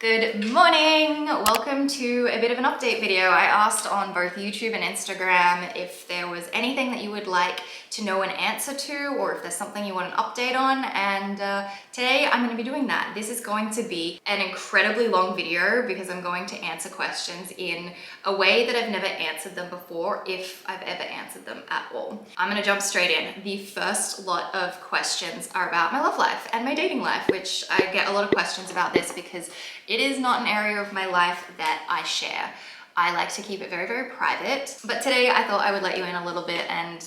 Good morning! Welcome to a bit of an update video. I asked on both YouTube and Instagram if there was anything that you would like to know an answer to, or if there's something you want an update on, and today I'm going to be doing that. This is going to be an incredibly long video because I'm going to answer questions in a way that I've never answered them before, if I've ever answered them at all. I'm going to jump straight in. The first lot of questions are about my love life and my dating life, which I get a lot of questions about this because it is not an area of my life that I share. I like to keep it very, very private. But today I thought I would let you in a little bit and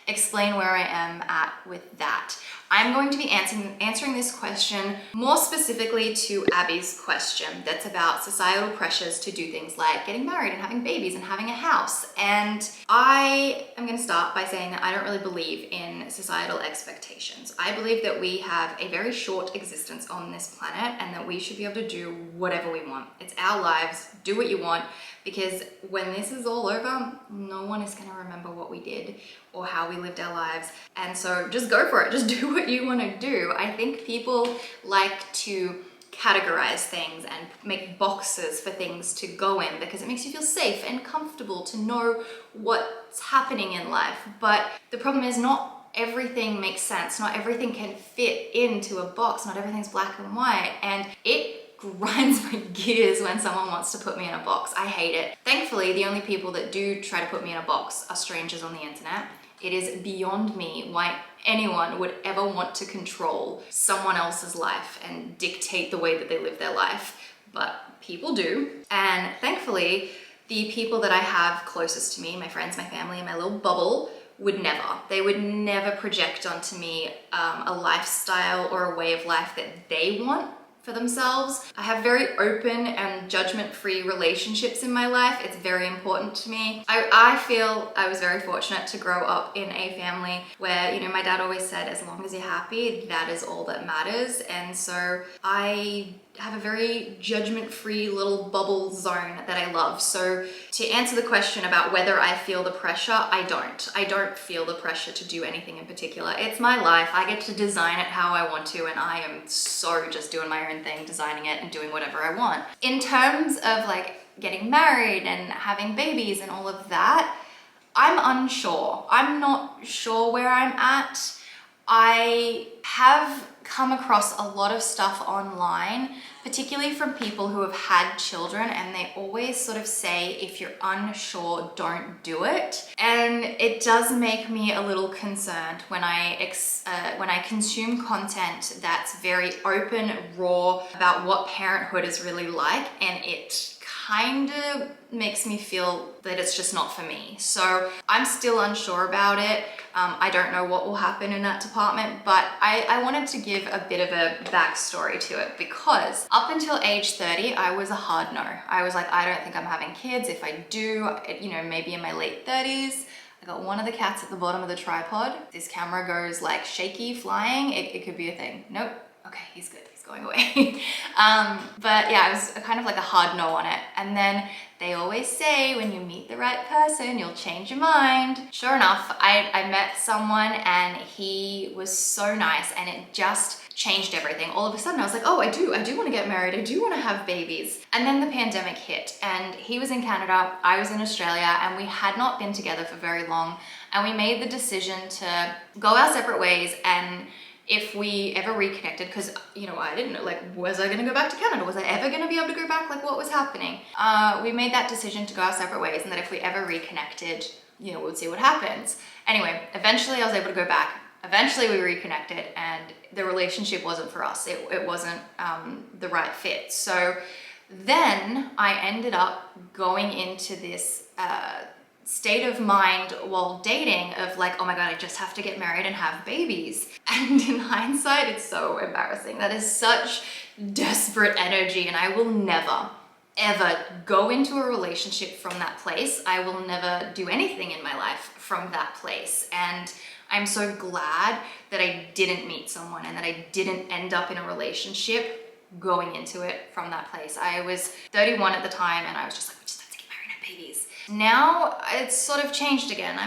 explain where I am at with that. I'm going to be answering this question more specifically to Abby's question that's about societal pressures to do things like getting married and having babies and having a house. And I am going to start by saying that I don't really believe in societal expectations. I believe that we have a very short existence on this planet and that we should be able to do whatever we want. It's our lives, do what you want, because when this is all over, no one is going to remember what we did or how we lived our lives. And so just go for it. Just do what you want to do. I think people like to categorize things and make boxes for things to go in because it makes you feel safe and comfortable to know what's happening in life. But the problem is not everything makes sense. Not everything can fit into a box. Not everything's black and white. And it grinds my gears when someone wants to put me in a box. I hate it. Thankfully, the only people that do try to put me in a box are strangers on the internet. It is beyond me why anyone would ever want to control someone else's life and dictate the way that they live their life, but people do. And thankfully, the people that I have closest to me, my friends, my family, and my little bubble, would never. They would never project onto me a lifestyle or a way of life that they want for themselves. I have very open and judgment-free relationships in my life. It's very important to me. I feel I was very fortunate to grow up in a family where, you know, my dad always said, as long as you're happy, that is all that matters. And so I have a very judgment-free little bubble zone that I love. So to answer the question about whether I feel the pressure, I don't. I don't feel the pressure to do anything in particular. It's my life. I get to design it how I want to, and I am so just doing my own thing, designing it and doing whatever I want. In terms of like getting married and having babies and all of that, I'm unsure. I'm not sure where I'm at. I have come across a lot of stuff online, particularly from people who have had children, and they always sort of say, if you're unsure, don't do it. And it does make me a little concerned when I consume content that's very open, raw about what parenthood is really like, and it kind of makes me feel that it's just not for me. So I'm still unsure about it. I don't know what will happen in that department, but I wanted to give a bit of a backstory to it because up until age 30, I was a hard no. I was like, I don't think I'm having kids. If I do, you know, maybe in my late 30s. I got one of the cats at the bottom of the tripod. This camera goes like shaky, flying. It could be a thing. Nope. Okay, he's good. Going away. But yeah, I was kind of like a hard no on it. And then they always say when you meet the right person, you'll change your mind. Sure enough, I met someone and he was so nice and it just changed everything. All of a sudden I was like, oh, I do want to get married. I do want to have babies. And then the pandemic hit and he was in Canada, I was in Australia, and we had not been together for very long. And we made the decision to go our separate ways, and if we ever reconnected, because, you know, I didn't know, like, was I going to go back to Canada? Was I ever going to be able to go back? Like, what was happening? We made that decision to go our separate ways, and that if we ever reconnected, you know, we'd see what happens. Anyway, eventually I was able to go back. Eventually we reconnected, and the relationship wasn't for us. It wasn't the right fit. So then I ended up going into this state of mind while dating of like, oh my God, I just have to get married and have babies. And in hindsight, it's so embarrassing. That is such desperate energy, and I will never, ever go into a relationship from that place. I will never do anything in my life from that place. And I'm so glad that I didn't meet someone and that I didn't end up in a relationship going into it from that place. I was 31 at the time, and I was just like, we just have to get married and have babies. Now it's sort of changed again.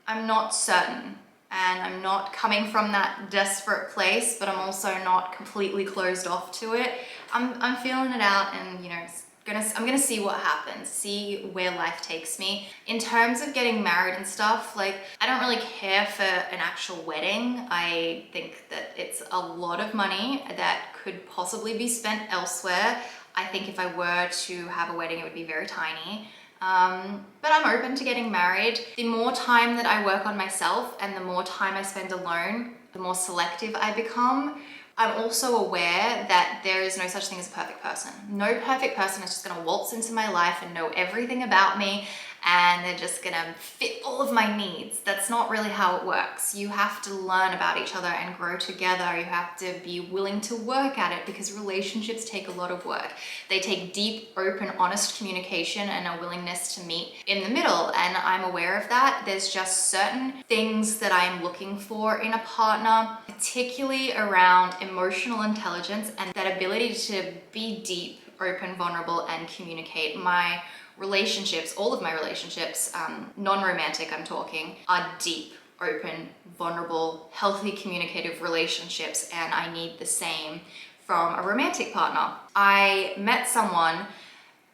I'm not certain, and I'm not coming from that desperate place, but I'm also not completely closed off to it. I'm feeling it out, and you know, I'm gonna see what happens, see where life takes me. In terms of getting married and stuff, like, I don't really care for an actual wedding. I think that it's a lot of money that could possibly be spent elsewhere. I think if I were to have a wedding, it would be very tiny. But I'm open to getting married. The more time that I work on myself and the more time I spend alone, the more selective I become. I'm also aware that there is no such thing as a perfect person. No perfect person is just gonna waltz into my life and know everything about me, and they're just gonna fit all of my needs. That's not really how it works. You have to learn about each other and grow together. You have to be willing to work at it, because relationships take a lot of work. They take deep, open, honest communication and a willingness to meet in the middle, and I'm aware of that. There's just certain things that I'm looking for in a partner, particularly around emotional intelligence and that ability to be deep, open, vulnerable, and communicate. My relationships, all of my relationships, non-romantic I'm talking, are deep, open, vulnerable, healthy, communicative relationships, and I need the same from a romantic partner. I met someone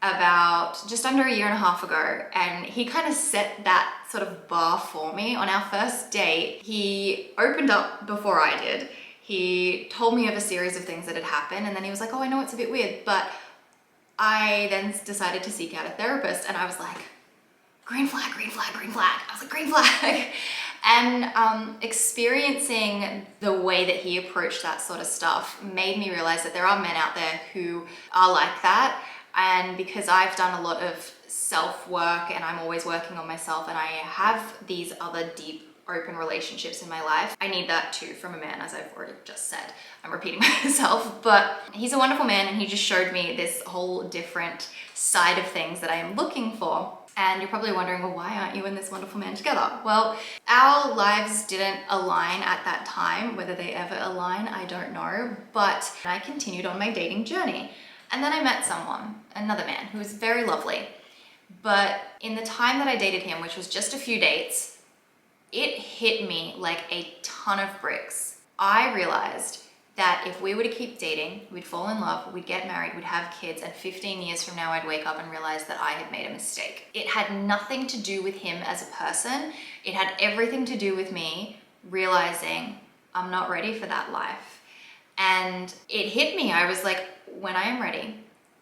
about just under a year and a half ago, and he kind of set that sort of bar for me. On our first date, he opened up before I did. He told me of a series of things that had happened, and then he was like, oh, I know it's a bit weird, but I then decided to seek out a therapist, and I was like, green flag, green flag, green flag. I was like, green flag. And experiencing the way that he approached that sort of stuff made me realize that there are men out there who are like that. And because I've done a lot of self-work and I'm always working on myself, and I have these other deep, open relationships in my life, I need that too from a man, as I've already just said. I'm repeating myself, but he's a wonderful man, and he just showed me this whole different side of things that I am looking for. And you're probably wondering, well, why aren't you and this wonderful man together? Well, our lives didn't align at that time. Whether they ever align, I don't know, but I continued on my dating journey. And then I met someone, another man, who was very lovely. But in the time that I dated him, which was just a few dates, it hit me like a ton of bricks. I realized that if we were to keep dating, we'd fall in love, we'd get married, we'd have kids, and 15 years from now I'd wake up and realize that I had made a mistake. It had nothing to do with him as a person. It had everything to do with me realizing I'm not ready for that life. And it hit me. I was like, when I am ready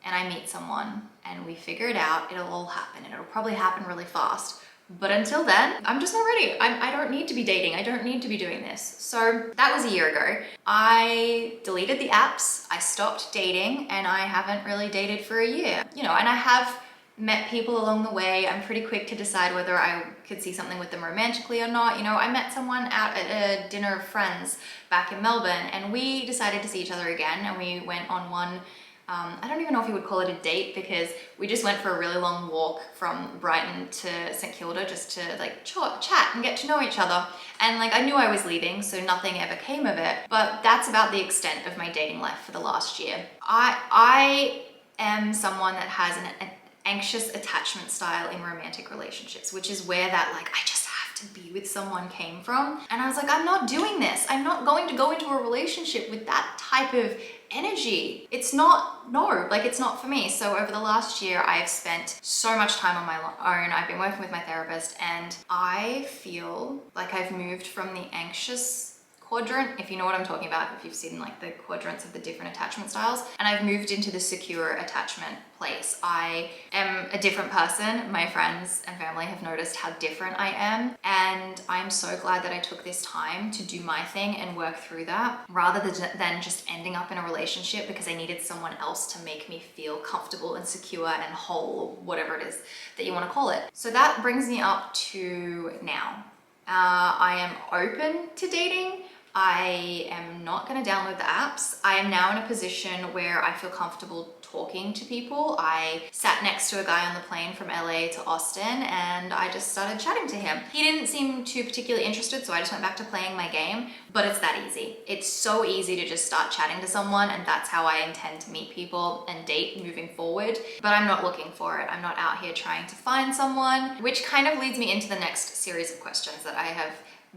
and I meet someone and we figure it out, it'll all happen, and it'll probably happen really fast. But until then, I'm just not ready. I don't need to be dating. I don't need to be doing this. So that was a year ago. I deleted the apps, I stopped dating, and I haven't really dated for a year. You know, and I have met people along the way. I'm pretty quick to decide whether I could see something with them romantically or not. You know, I met someone out at a dinner of friends back in Melbourne, and we decided to see each other again, and we went on one I don't even know if you would call it a date, because we just went for a really long walk from Brighton to St Kilda just to like chat and get to know each other. And like, I knew I was leaving, so nothing ever came of it, but that's about the extent of my dating life for the last year. I am someone that has an anxious attachment style in romantic relationships, which is where that like, I just have to be with someone came from. And I was like, I'm not doing this. I'm not going to go into a relationship with that type of energy. It's not, no, like it's not for me. So over the last year, I've spent so much time on my own. I've been working with my therapist, and I feel like I've moved from the anxious quadrant, if you know what I'm talking about, if you've seen like the quadrants of the different attachment styles, and I've moved into the secure attachment place. I am a different person. My friends and family have noticed how different I am, and I'm so glad that I took this time to do my thing and work through that, rather than just ending up in a relationship because I needed someone else to make me feel comfortable and secure and whole, whatever it is that you want to call it. So that brings me up to now. I am open to dating. I am not going to download the apps. I am now in a position where I feel comfortable talking to people. I sat next to a guy on the plane from LA to Austin, and I just started chatting to him. He didn't seem too particularly interested, so I just went back to playing my game. But it's that easy. It's so easy to just start chatting to someone, and that's how I intend to meet people and date moving forward. But I'm not looking for it. I'm not out here trying to find someone, which kind of leads me into the next series of questions that I have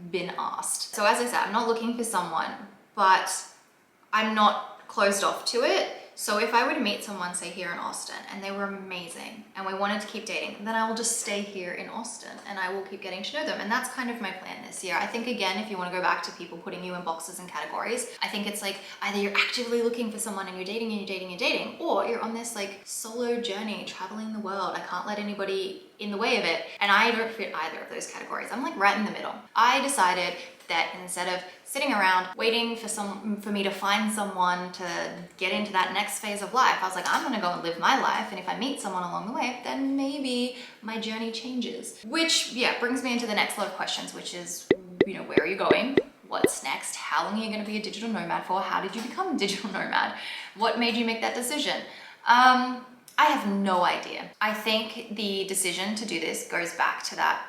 been asked. So as I said, I'm not looking for someone, but I'm not closed off to it. So if I were to meet someone, say here in Austin, and they were amazing and we wanted to keep dating, then I will just stay here in Austin and I will keep getting to know them. And that's kind of my plan this year. I think, again, if you want to go back to people putting you in boxes and categories, I think it's like either you're actively looking for someone and you're dating and you're dating and dating, or you're on this like solo journey, traveling the world. I can't let anybody in the way of it. And I don't fit either of those categories. I'm like right in the middle. I decided that instead of sitting around waiting for me to find someone to get into that next phase of life, I was like, I'm gonna go and live my life, and if I meet someone along the way, then maybe my journey changes. Which, yeah, brings me into the next lot of questions, which is, you know, where are you going? What's next? How long are you gonna be a digital nomad for? How did you become a digital nomad? What made you make that decision? I have no idea. I think the decision to do this goes back to that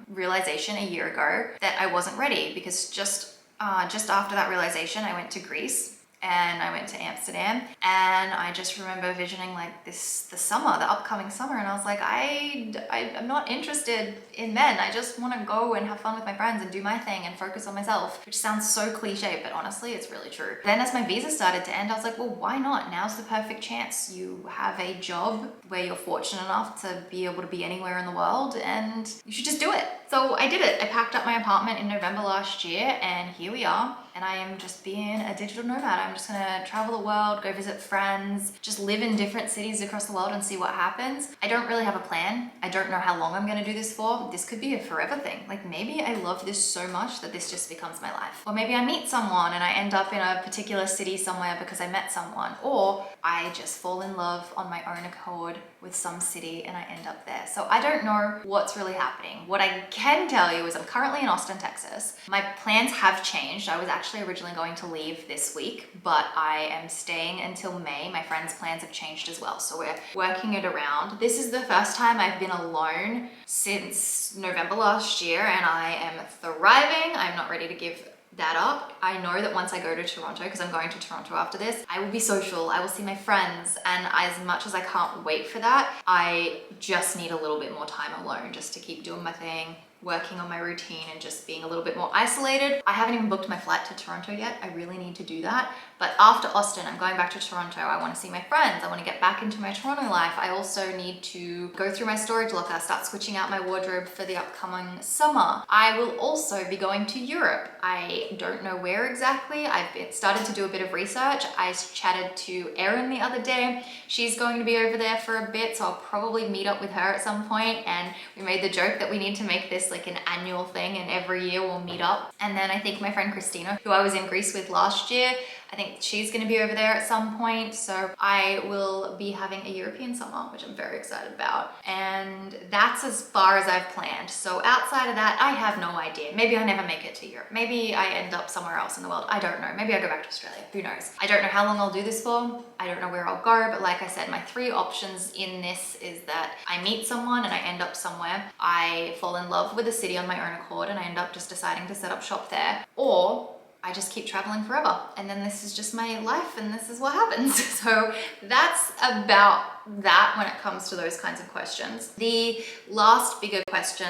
realization a year ago that I wasn't ready, because just after that realization, I went to Greece and I went to Amsterdam, and I just remember visioning like the summer, the upcoming summer, and I was like, I'm not interested in men. I just want to go and have fun with my friends and do my thing and focus on myself, which sounds so cliche, but honestly, it's really true. Then as my visa started to end, I was like, well, why not? Now's the perfect chance. You have a job where you're fortunate enough to be able to be anywhere in the world, and you should just do it. So I did it. I packed up my apartment in November last year, and here we are. And I am just being a digital nomad. I'm just gonna travel the world, go visit friends, just live in different cities across the world and see what happens. I don't really have a plan. I don't know how long I'm gonna do this for. This could be a forever thing. Like maybe I love this so much that this just becomes my life. Or maybe I meet someone and I end up in a particular city somewhere because I met someone. Or I just fall in love on my own accord with some city and I end up there. So I don't know what's really happening. What I can tell you is I'm currently in Austin, Texas. My plans have changed. I was actually originally going to leave this week, but I am staying until May. My friends' plans have changed as well, so we're working it around. This is the first time I've been alone since November last year, and I am thriving. I'm not ready to give that up. I know that once I go to Toronto, because I'm going to Toronto after this, I will be social, I will see my friends, and as much as I can't wait for that, I just need a little bit more time alone just to keep doing my thing, working on my routine and just being a little bit more isolated. I haven't even booked my flight to Toronto yet. I really need to do that. But after Austin, I'm going back to Toronto. I want to see my friends. I want to get back into my Toronto life. I also need to go through my storage locker, start switching out my wardrobe for the upcoming summer. I will also be going to Europe. I don't know where exactly. I've started to do a bit of research. I chatted to Erin the other day. She's going to be over there for a bit, so I'll probably meet up with her at some point. And we made the joke that we need to make this like an annual thing, and every year we'll meet up. And then I think my friend Christina, who I was in Greece with last year, I think she's going to be over there at some point. So I will be having a European summer, which I'm very excited about. And that's as far as I've planned. So outside of that, I have no idea. Maybe I never make it to Europe. Maybe I end up somewhere else in the world. I don't know. Maybe I go back to Australia. Who knows? I don't know how long I'll do this for. I don't know where I'll go. But like I said, my three options in this is that I meet someone and I end up somewhere. I fall in love with a city on my own accord and I end up just deciding to set up shop there. Or I just keep traveling forever, and then this is just my life and this is what happens. So that's about that when it comes to those kinds of questions. The last bigger question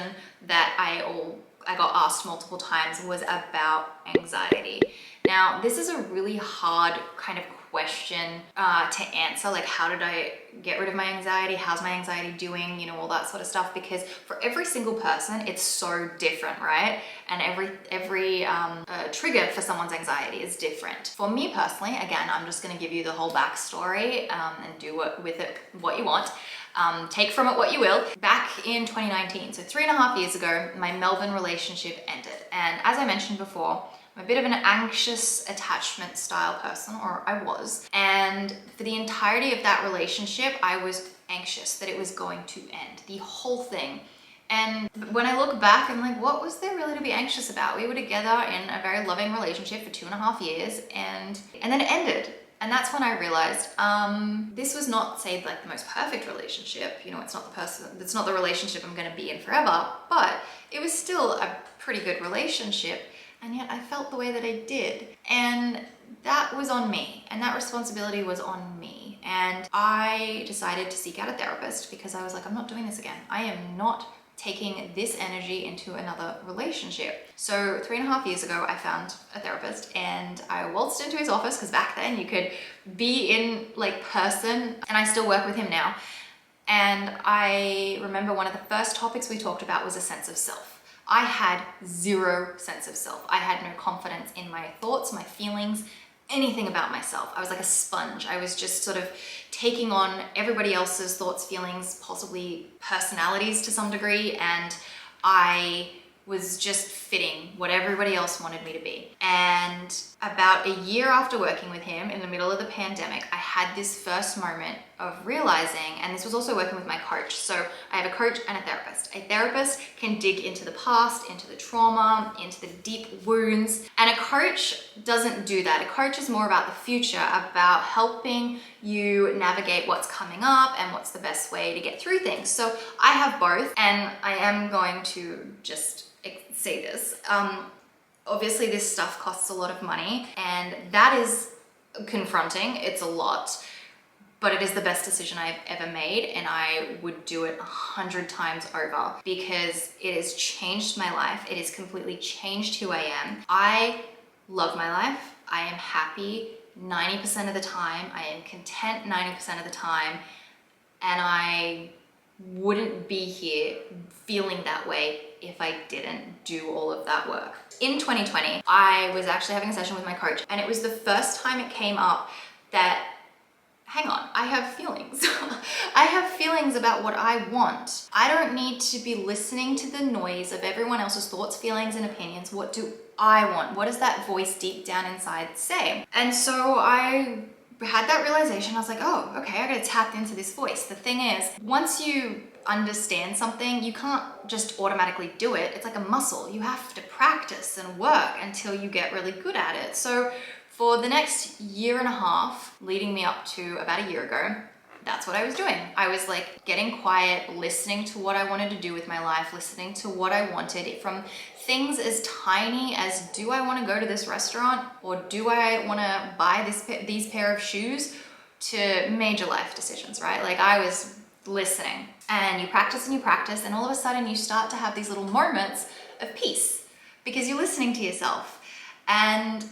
that I got asked multiple times was about anxiety. Now, this is a really hard kind of question to answer, like how did I get rid of my anxiety? How's my anxiety doing? You know, all that sort of stuff, because for every single person, it's so different, right? And every trigger for someone's anxiety is different. For me personally, again, I'm just gonna give you the whole backstory and do with it what you want. Take from it what you will. Back in 2019, so 3.5 years ago, my Melbourne relationship ended. And as I mentioned before, I'm a bit of an anxious attachment style person, or I was. And for the entirety of that relationship, I was anxious that it was going to end, the whole thing. And when I look back, I'm like, what was there really to be anxious about? We were together in a very loving relationship for 2.5 years, and then it ended. And that's when I realized this was not, say, like the most perfect relationship. You know, it's not the relationship I'm gonna be in forever, but it was still a pretty good relationship. And yet I felt the way that I did. And that was on me. And that responsibility was on me. And I decided to seek out a therapist because I was like, I'm not doing this again. I am not taking this energy into another relationship. So 3.5 years ago, I found a therapist and I waltzed into his office, because back then you could be in like person, and I still work with him now. And I remember one of the first topics we talked about was a sense of self. I had zero sense of self. I had no confidence in my thoughts, my feelings, anything about myself. I was like a sponge. I was just sort of taking on everybody else's thoughts, feelings, possibly personalities to some degree, and I was just fitting what everybody else wanted me to be. And about a year after working with him in the middle of the pandemic, I had this first moment of realizing, and this was also working with my coach. So I have a coach and a therapist. A therapist can dig into the past, into the trauma, into the deep wounds. And a coach doesn't do that. A coach is more about the future, about helping you navigate what's coming up and what's the best way to get through things. So I have both, and I am going to just say this. Obviously this stuff costs a lot of money, and that is confronting. It's a lot, but it is the best decision I've ever made, and I would do it 100 times over, because it has changed my life. It has completely changed who I am. I love my life. I am happy 90% of the time. I am content 90% of the time, and I wouldn't be here feeling that way if I didn't do all of that work. In 2020, I was actually having a session with my coach, and it was the first time it came up that, hang on, I have feelings. I have feelings about what I want. I don't need to be listening to the noise of everyone else's thoughts, feelings, and opinions. What do I want? What does that voice deep down inside say? And so I had that realization. I was like, oh, okay, I gotta tap into this voice. The thing is, once you understand something, you can't just automatically do it. It's like a muscle. You have to practice and work until you get really good at it. So for the next year and a half, leading me up to about a year ago, that's what I was doing. I was like getting quiet, listening to what I wanted to do with my life, listening to what I wanted, from things as tiny as, do I want to go to this restaurant, or do I want to buy these pair of shoes, to major life decisions, right? Like I was listening, and you practice, and all of a sudden you start to have these little moments of peace because you're listening to yourself. And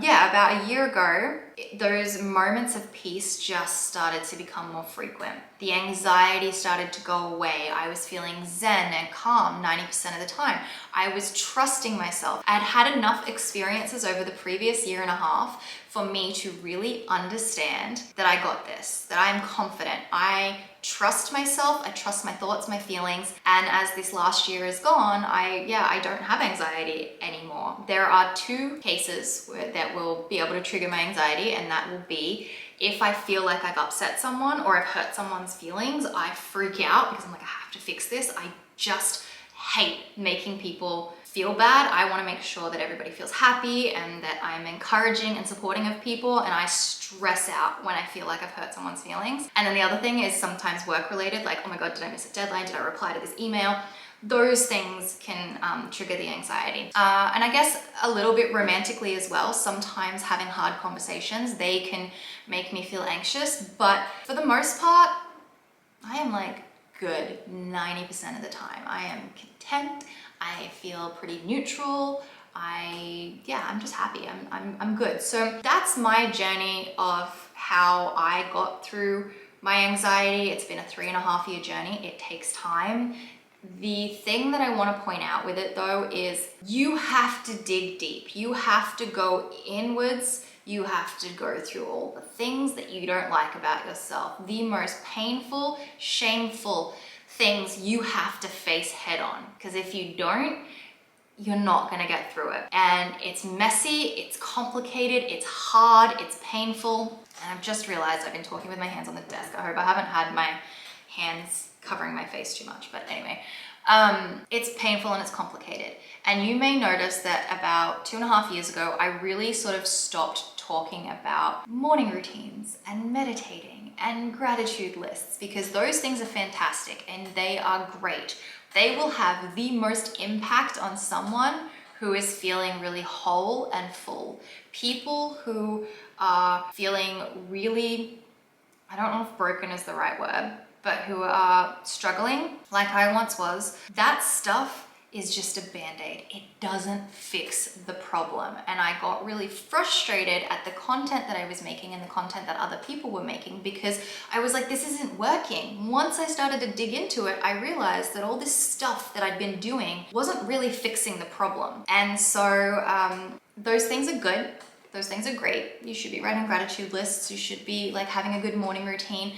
yeah, about a year ago, those moments of peace just started to become more frequent. The anxiety started to go away. I was feeling zen and calm 90% of the time. I was trusting myself. I had had enough experiences over the previous year and a half for me to really understand that I got this, that I'm confident. I trust myself, I trust my thoughts, my feelings, and as this last year is gone, I don't have anxiety anymore. There are two cases that will be able to trigger my anxiety, and that will be if I feel like I've upset someone or I've hurt someone's feelings. I freak out because I'm like, I have to fix this. I just hate making people feel bad. I want to make sure that everybody feels happy and that I'm encouraging and supporting of people, and I stress out when I feel like I've hurt someone's feelings. And then the other thing is sometimes work related, like, oh my God, did I miss a deadline? Did I reply to this email? Those things can trigger the anxiety. And I guess a little bit romantically as well, sometimes having hard conversations, they can make me feel anxious, but for the most part, I am like good 90% of the time. I am content. I feel pretty neutral. I'm just happy. I'm good. So that's my journey of how I got through my anxiety. It's been a 3.5 year journey. It takes time. The thing that I want to point out with it though is you have to dig deep. You have to go inwards. You have to go through all the things that you don't like about yourself. The most painful, shameful things you have to face head on. Because if you don't, you're not gonna get through it. And it's messy, it's complicated, it's hard, it's painful. And I've just realized I've been talking with my hands on the desk. I hope I haven't had my hands covering my face too much, but anyway. It's painful and it's complicated. And you may notice that about 2.5 years ago, I really sort of stopped talking about morning routines and meditating and gratitude lists, because those things are fantastic and they are great. They will have the most impact on someone who is feeling really whole and full. People who are feeling really I don't know if broken is the right word, but who are struggling like I once was, that stuff is just a band-aid. It doesn't fix the problem. And I got really frustrated at the content that I was making and the content that other people were making, because I was like, this isn't working. Once I started to dig into it, I realized that all this stuff that I'd been doing wasn't really fixing the problem. And so those things are good. Those things are great. You should be writing gratitude lists. You should be like having a good morning routine,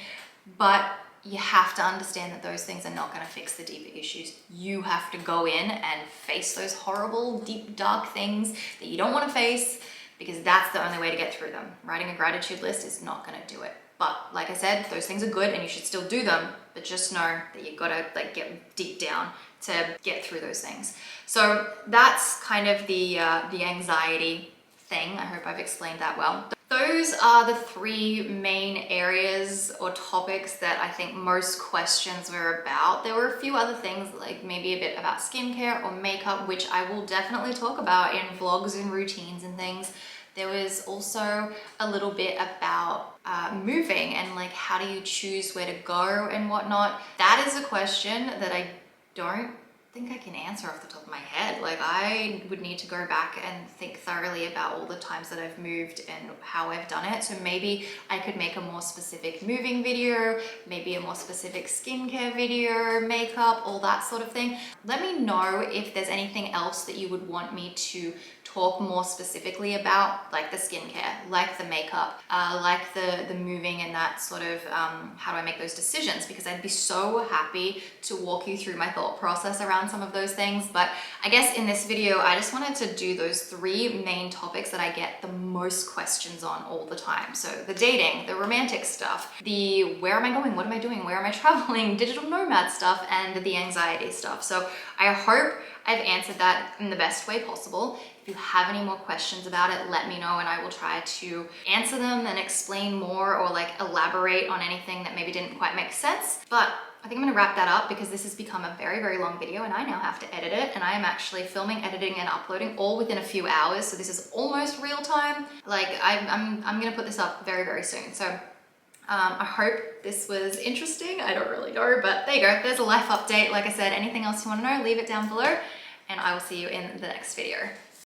but you have to understand that those things are not going to fix the deeper issues. You have to go in and face those horrible, deep, dark things that you don't want to face, because that's the only way to get through them. Writing a gratitude list is not going to do it. But like I said, those things are good and you should still do them, but just know that you got to like get deep down to get through those things. So that's kind of the anxiety thing. I hope I've explained that well. Those are the three main areas or topics that I think most questions were about. There were a few other things, like maybe a bit about skincare or makeup, which I will definitely talk about in vlogs and routines and things. There was also a little bit about moving and like how do you choose where to go and whatnot. That is a question that I don't think I can answer off the top of my head. Like, I would need to go back and think thoroughly about all the times that I've moved and how I've done it. So maybe I could make a more specific moving video, maybe a more specific skincare video, makeup, all that sort of thing. Let me know if there's anything else that you would want me to talk more specifically about, like the skincare, like the makeup, like the moving and that sort of how do I make those decisions, because I'd be so happy to walk you through my thought process around some of those things. But I guess in this video, I just wanted to do those three main topics that I get the most questions on all the time. So the dating, the romantic stuff, the where am I going, what am I doing, where am I traveling, digital nomad stuff, and the anxiety stuff. So I hope I've answered that in the best way possible. If you have any more questions about it, let me know and I will try to answer them and explain more or like elaborate on anything that maybe didn't quite make sense. But I think I'm gonna wrap that up because this has become a very, very long video and I now have to edit it, and I am actually filming, editing, and uploading all within a few hours. So this is almost real time. Like I'm gonna put this up very, very soon. So I hope this was interesting. I don't really know, but there you go. There's a life update. Like I said, anything else you wanna know, leave it down below and I will see you in the next video.